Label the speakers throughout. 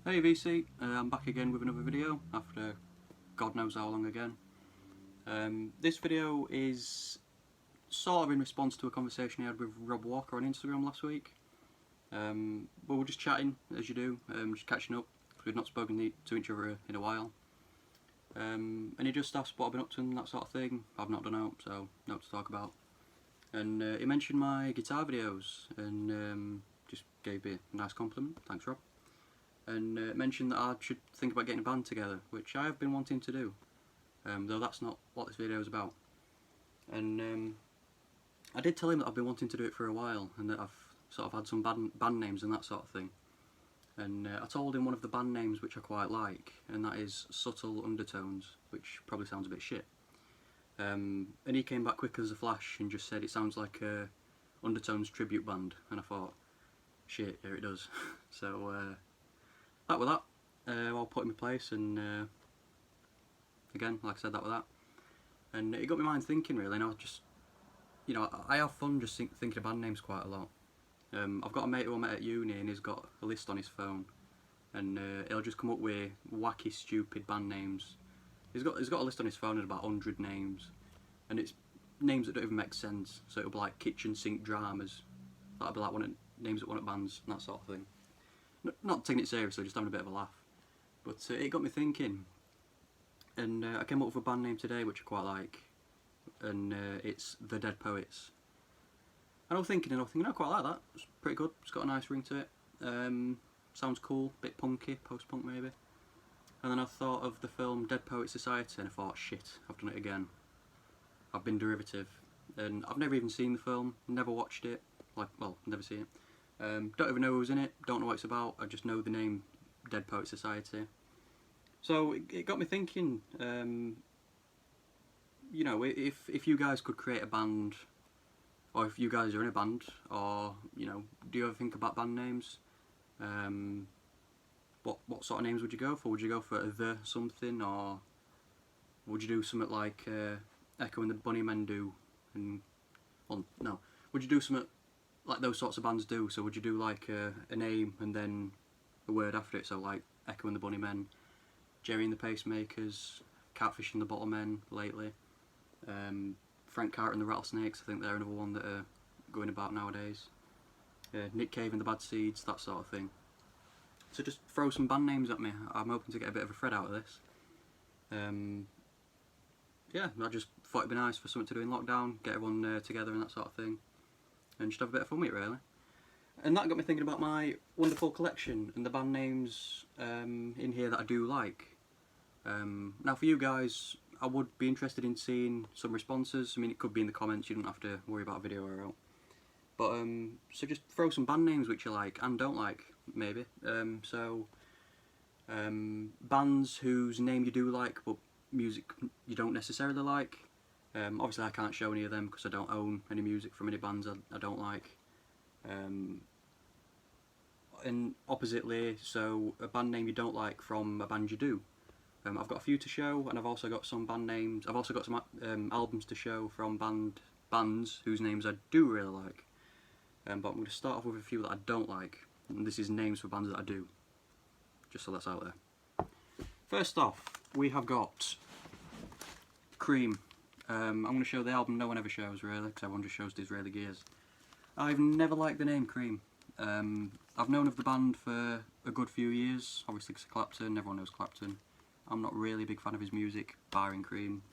Speaker 1: Hey VC, I'm back again with another video after God knows how long again. This video is sort of in response to a conversation I had with Rob Walker on Instagram last week. We were just chatting, as you do, just catching up. We'd not spoken to each other in a while. And he just asked what I've been up to and that sort of thing. I've not done out, so not to talk about. And he mentioned my guitar videos and just gave me a nice compliment. Thanks, Rob. And mentioned that I should think about getting a band together, which I have been wanting to do, though that's not what this video is about. And I did tell him that I've been wanting to do it for a while, and that I've sort of had some band names and that sort of thing. And I told him one of the band names which I quite like, and that is Subtle Undertones, which probably sounds a bit shit. And he came back quick as a flash and just said it sounds like a Undertones tribute band, and I thought, shit, here it does. So that with that, I'll put in my place, and again, like I said, that with that. And it got my mind thinking really, and I was just, you know, I have fun just thinking of band names quite a lot. I've got a mate who I met at uni, and he's got a list on his phone, and he'll just come up with wacky, stupid band names. He's got a list on his phone of about 100 names, and it's names that don't even make sense. So it'll be like kitchen sink dramas. That'll be like one of names that one of bands and that sort of thing. Not taking it seriously, just having a bit of a laugh. But it got me thinking, and I came up with a band name today which I quite like, and it's The Dead Poets. And I was thinking, I quite like that. It's pretty good. It's got a nice ring to it. Sounds cool, bit punky, post-punk maybe. And then I thought of the film Dead Poets Society, and I thought, shit, I've done it again. I've been derivative, and I've never even seen the film, never watched it. Well, never seen it. Don't even know who's in it, don't know what it's about, I just know the name Dead Poets Society. So it got me thinking, you know, if you guys could create a band, or if you guys are in a band, or, you know, do you ever think about band names? What sort of names would you go for? Would you go for The something, or would you do something like Echo and the Bunnymen do? And, well, no. Would you do something like those sorts of bands do? So would you do like a name and then a word after it? So like Echo and the Bunnymen, Jerry and the Pacemakers, Catfish and the Bottlemen lately, Frank Carter and the Rattlesnakes, I think they're another one that are going about nowadays. Nick Cave and the Bad Seeds, that sort of thing. So just throw some band names at me. I'm hoping to get a bit of a thread out of this. Yeah, I just thought it'd be nice for something to do in lockdown, get everyone together and that sort of thing, and just have a bit of fun with it really. And that got me thinking about my wonderful collection and the band names in here that I do like. Now for you guys, I would be interested in seeing some responses. I mean, it could be in the comments, you don't have to worry about a video or out. But so just throw some band names which you like and don't like, maybe. Bands whose name you do like but music you don't necessarily like. Obviously I can't show any of them because I don't own any music from any bands I don't like. And oppositely, so a band name you don't like from a band you do. I've got a few to show, and I've also got some band names. I've also got some albums to show from bands whose names I do really like. But I'm going to start off with a few that I don't like, and this is names for bands that I do, just so that's out there. First off, we have got Cream. I'm going to show the album no one ever shows really, because everyone just shows Disraeli Gears. I've never liked the name Cream. I've known of the band for a good few years, obviously because of Clapton, everyone knows Clapton. I'm not really a big fan of his music, barring Cream.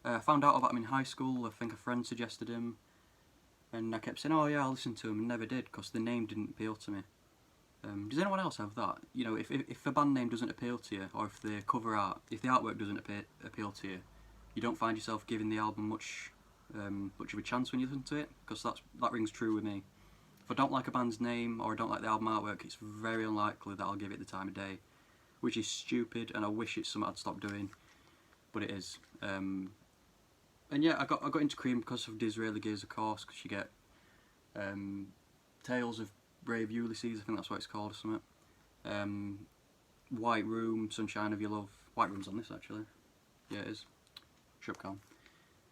Speaker 1: I found out about him in high school. I think a friend suggested him, and I kept saying, oh yeah, I'll listen to him, and never did, because the name didn't appeal to me. Does anyone else have that? You know, if a band name doesn't appeal to you, or if the cover art, if the artwork doesn't appeal to you, you don't find yourself giving the album much of a chance when you listen to it, because that rings true with me. If I don't like a band's name, or I don't like the album artwork, it's very unlikely that I'll give it the time of day, which is stupid, and I wish it's something I'd stop doing, but it is. And yeah, I got into Cream because of Disraeli Gears, of course, because you get Tales of Brave Ulysses, I think that's what it's called or something. White Room, Sunshine of Your Love. White Room's on this actually. Yeah, it is. Shupcon.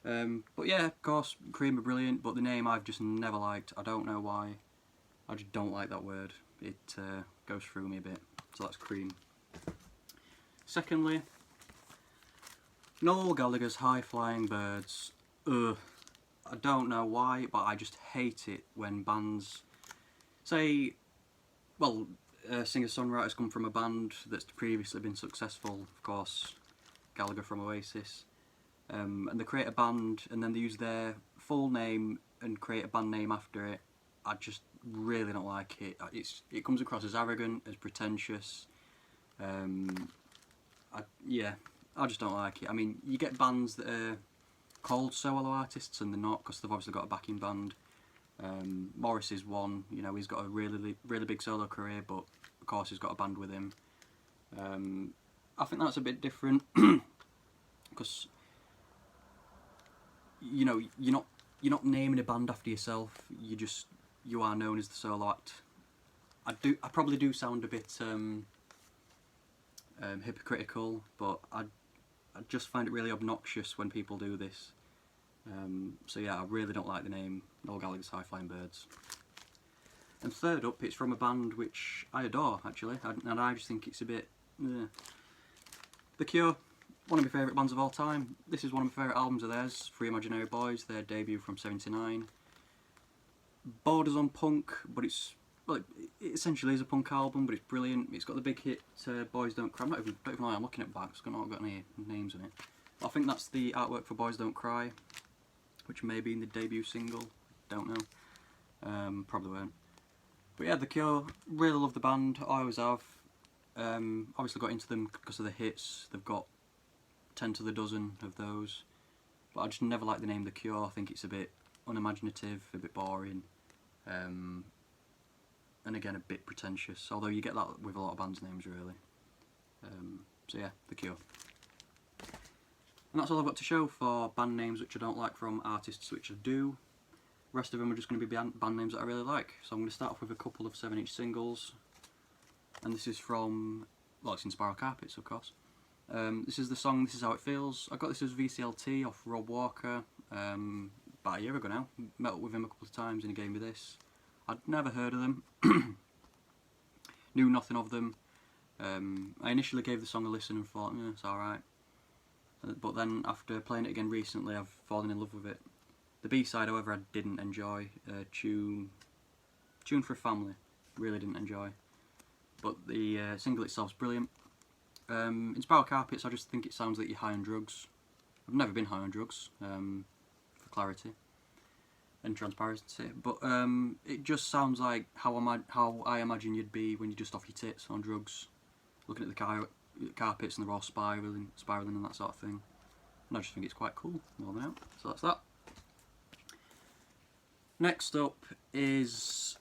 Speaker 1: But yeah, of course, Cream are brilliant, but the name I've just never liked. I don't know why. I just don't like that word. It goes through me a bit. So that's Cream. Secondly, Noel Gallagher's High Flying Birds. Ugh. I don't know why, but I just hate it when bands say, well, singer-songwriters come from a band that's previously been successful, of course, Gallagher from Oasis, and they create a band and then they use their full name and create a band name after it. I just really don't like it. It comes across as arrogant, as pretentious. Yeah, I just don't like it. I mean, you get bands that are called solo artists and they're not, because they've obviously got a backing band. Morris is one, you know, he's got a really big solo career, but of course he's got a band with him. I think that's a bit different, because you know, you're not naming a band after yourself. You are known as the solo act. I probably do sound a bit hypocritical, but I just find it really obnoxious when people do this. So yeah, I really don't like the name Noel Gallagher's High Flying Birds. And third up, it's from a band which I adore, actually, and I just think it's a bit... The Cure, one of my favourite bands of all time. This is one of my favourite albums of theirs, Three Imaginary Boys, their debut from '79. Borders on punk, but well, it essentially is a punk album, but it's brilliant. It's got the big hit Boys Don't Cry. Don't even know why I'm looking at back, it's not got any names in it. But I think that's the artwork for Boys Don't Cry, which may be in the debut single, don't know. Probably won't. But yeah, The Cure, really love the band, I always have. Obviously got into them because of the hits. They've got 10 to the dozen of those. But I just never liked the name The Cure. I think it's a bit unimaginative, a bit boring. And again, a bit pretentious. Although you get that with a lot of bands' names, really. So yeah, The Cure. And that's all I've got to show for band names which I don't like from artists which I do. The rest of them are just going to be band names that I really like. So I'm going to start off with a couple of 7-inch singles. And this is from, well, it's in Spiral Carpets, of course. This is the song This Is How It Feels. I got this as VCLT off Rob Walker about a year ago now. Met up with him a couple of times and he gave me this. I'd never heard of them. Knew nothing of them. I initially gave the song a listen and thought, it's alright. But then after playing it again recently, I've fallen in love with it. The B-side, however, I didn't enjoy. Tune for a Family, really didn't enjoy. But the single itself's brilliant. In Spiral Carpets, I just think it sounds like you're high on drugs. I've never been high on drugs, for clarity and transparency. But it just sounds like how I imagine you'd be when you're just off your tits on drugs, looking at the carpets and they're all spiralling and that sort of thing. And I just think it's quite cool, more than out. So that's that. Next up is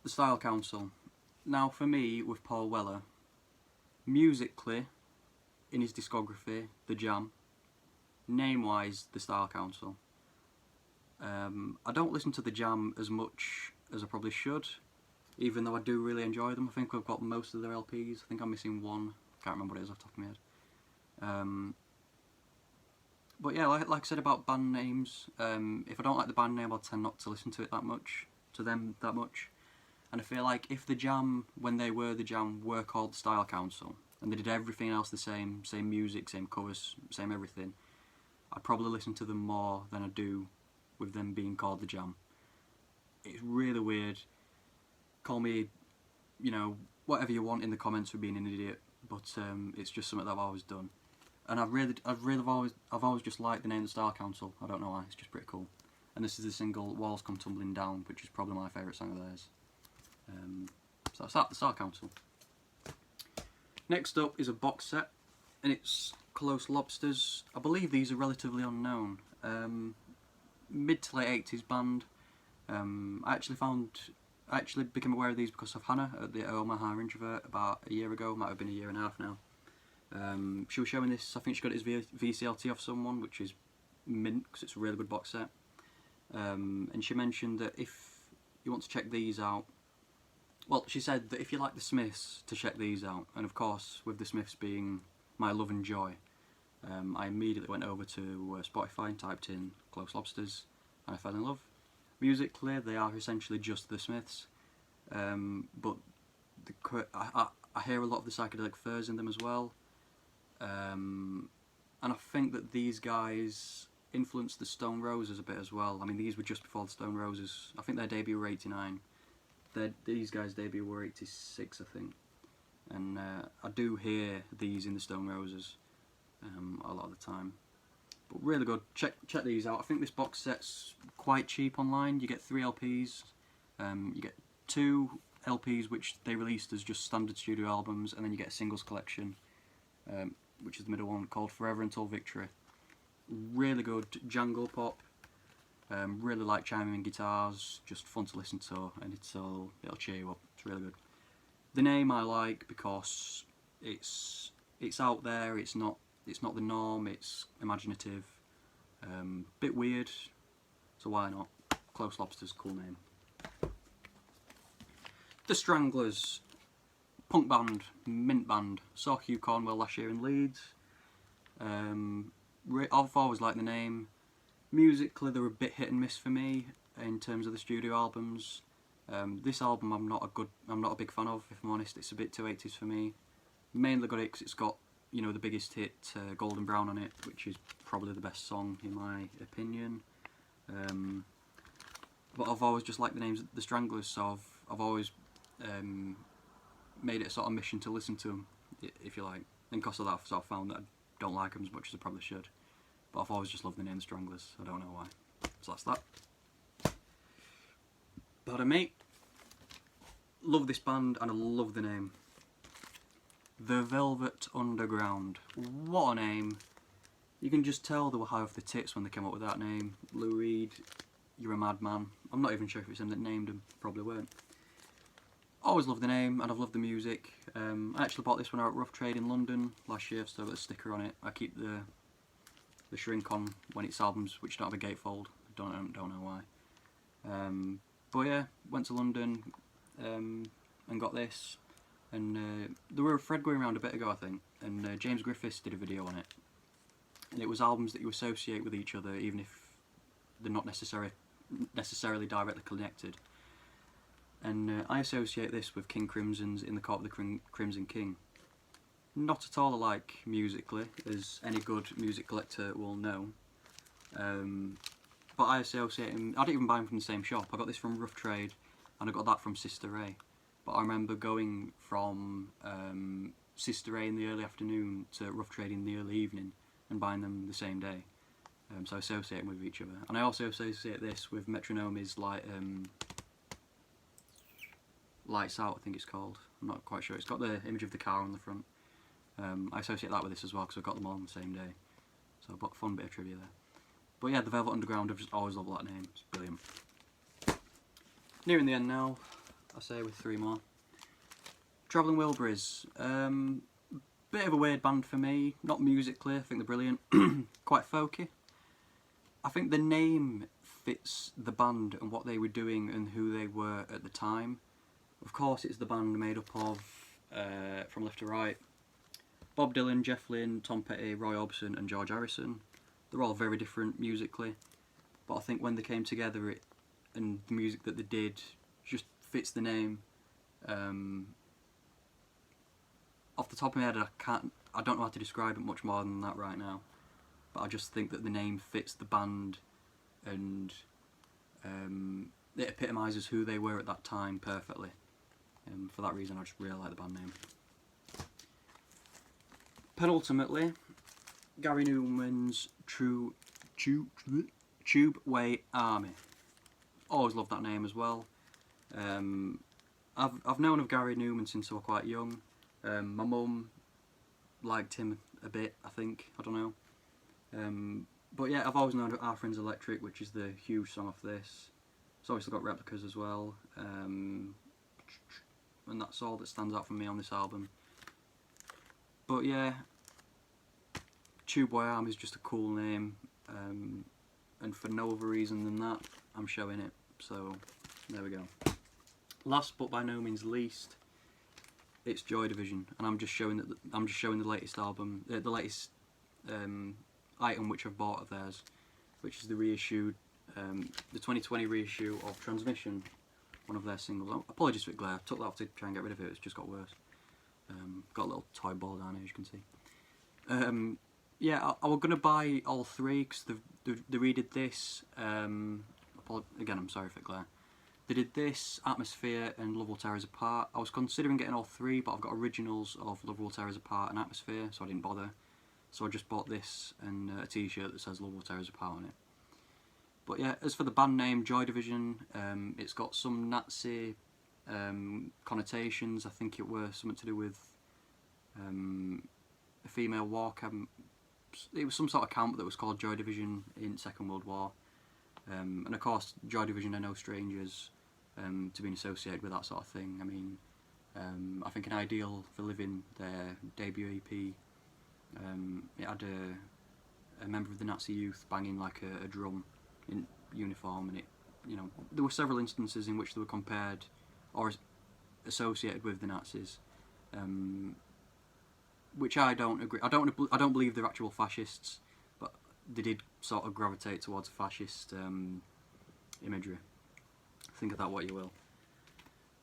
Speaker 1: the Style Council. Now for me, with Paul Weller, musically, in his discography, The Jam, name-wise, the Style Council. I don't listen to The Jam as much as I probably should, even though I do really enjoy them. I think I've got most of their LPs. I think I'm missing one. I can't remember what it is off the top of my head. But yeah, like I said about band names, if I don't like the band name, I'll tend not to listen to it that much, And I feel like if The Jam, when they were The Jam, were called the Style Council, and they did everything else the same music, same covers, same everything, I'd probably listen to them more than I do with them being called The Jam. It's really weird. Call me, whatever you want in the comments for being an idiot, but it's just something that I've always done. And I've always just liked the name the Style Council. I don't know why, it's just pretty cool. And this is the single Walls Come Tumbling Down, which is probably my favourite song of theirs. So that's that, the Style Council. Next up is a box set, and it's Close Lobsters. I believe these are relatively unknown. Mid to late 80s band. I actually became aware of these because of Hannah at the Omaha Introvert about a year ago, might have been a year and a half now. She was showing this, I think she got it as VCLT off someone, which is mint because it's a really good box set. And she mentioned that if you want to check these out, well, she said that if you like the Smiths, to check these out. And of course, with the Smiths being my love and joy, I immediately went over to Spotify and typed in Close Lobsters, and I fell in love. Musically, they are essentially just the Smiths, but I hear a lot of the psychedelic furs in them as well, and I think that these guys influenced the Stone Roses a bit as well. I mean, these were just before the Stone Roses. I think their debut were '89. These guys' debut were '86, I think. And I do hear these in the Stone Roses a lot of the time. But really good. Check these out. I think this box set's quite cheap online. You get 3 LPs. You get 2 LPs which they released as just standard studio albums, and then you get a singles collection, which is the middle one, called Forever Until Victory. Really good jangle pop. Really like chiming guitars. Just fun to listen to, and it'll cheer you up. It's really good. The name I like because it's out there. It's not the norm. It's imaginative. Bit weird. So why not? Close Lobsters, cool name. The Stranglers, punk band, mint band. Saw Hugh Cornwell last year in Leeds. I've always liked the name. Musically, they're a bit hit and miss for me in terms of the studio albums. This album I'm not a big fan of, if I'm honest. It's a bit too 80s for me. Mainly got it because it's got, you know, the biggest hit, Golden Brown, on it, which is probably the best song in my opinion. But I've always just liked the names, the Stranglers, so I've always made it a sort of mission to listen to them, if you like. And because of that, I've sort of found that I don't like them as much as I probably should. But I've always just loved the name the Stranglers. I don't know why. So that's that. Pardon me. Love this band and I love the name. The Velvet Underground. What a name. You can just tell they were high off the tits when they came up with that name. Lou Reed, you're a madman. I'm not even sure if it's him that named them. Probably weren't. Always loved the name and I've loved the music. I actually bought this one out at Rough Trade in London last year. I've still got a sticker on it. I keep the shrink on when it's albums which don't have a gatefold. Don't know why. But yeah, went to London and got this. And there were a thread going around a bit ago, I think, and James Griffiths did a video on it. And it was albums that you associate with each other, even if they're not necessarily directly connected. And I associate this with King Crimson's In the Court of the Crimson King. Not at all alike musically, as any good music collector will know. But I associate them. I didn't even buy them from the same shop. I got this from Rough Trade, and I got that from Sister Ray. But I remember going from Sister Ray in the early afternoon to Rough Trade in the early evening and buying them the same day. So I associate them with each other. And I also associate this with Metronome's Lights Out, I think it's called. I'm not quite sure. It's got the image of the car on the front. I associate that with this as well because I got them all on the same day. So a fun bit of trivia there. But yeah, the Velvet Underground, I've just always loved that name. It's brilliant. Nearing the end now, I say, with 3 more. Travelling Wilburys. Bit of a weird band for me. Not musically, I think they're brilliant. Quite folky. I think the name fits the band and what they were doing and who they were at the time. Of course, it's the band made up of, from left to right, Bob Dylan, Jeff Lynne, Tom Petty, Roy Orbison and George Harrison. They're all very different musically, but I think when they came together, and the music that they did just fits the name. Off the top of my head, I don't know how to describe it much more than that right now, but I just think that the name fits the band, and it epitomises who they were at that time perfectly. For that reason, I just really like the band name. Penultimately, Gary Newman's Tubeway Army. Always loved that name as well. I've known of Gary Newman since I was quite young. My mum liked him a bit, I think. I don't know. But yeah, I've always known of Our Friends Electric, which is the huge song off this. It's obviously got replicas as well. And that's all that stands out for me on this album. But yeah, Tubeway Army is just a cool name, and for no other reason than that, I'm showing it. So there we go. Last but by no means least, it's Joy Division, and I'm just showing the latest album, the latest item which I've bought of theirs, which is the reissued, the 2020 reissue of Transmission, one of their singles. Apologies for the glare, I took that off to try and get rid of it, it's just got worse. Got a little toy ball down here, as you can see. Yeah, I was going to buy all three because they redid this. Again, I'm sorry for the glare. They did this, Atmosphere and Love Will Tear Us Apart. I was considering getting all three, but I've got originals of Love Will Tear Us Apart and Atmosphere, so I didn't bother. So I just bought this and a t-shirt that says Love Will Tear Us Apart on it. But yeah, as for the band name, Joy Division, it's got some Nazi connotations. I think it was something to do with a female war camp. It was some sort of camp that was called Joy Division in Second World War. And of course, Joy Division are no strangers to being associated with that sort of thing. I mean, I think An Ideal for Living, their debut EP, it had a member of the Nazi youth banging like a drum in uniform, and there were several instances in which they were compared or associated with the Nazis, which I don't agree. I don't believe they're actual fascists, but they did sort of gravitate towards fascist imagery. Think of that what you will.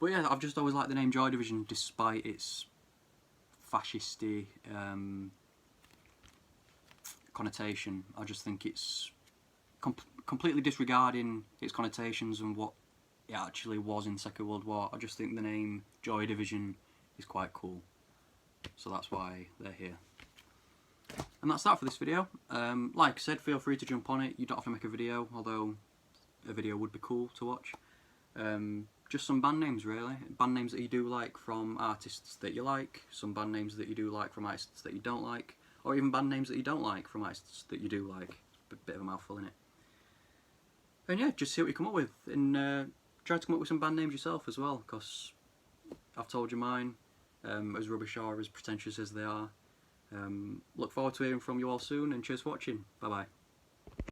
Speaker 1: But yeah, I've just always liked the name Joy Division, despite its fascisty connotation. I just think it's completely disregarding its connotations and what it actually was in Second World War. I just think the name Joy Division is quite cool, so that's why they're here. And that's that for this video. Like I said, feel free to jump on it. You don't have to make a video, although a video would be cool to watch. Just some band names, really. Band names that you do like from artists that you like, some band names that you do like from artists that you don't like, or even band names that you don't like from artists that you do like. Bit of a mouthful, innit? And yeah, just see what you come up with, and try to come up with some band names yourself as well, because I've told you mine, as rubbish or as pretentious as they are. Look forward to hearing from you all soon, and cheers for watching. Bye bye.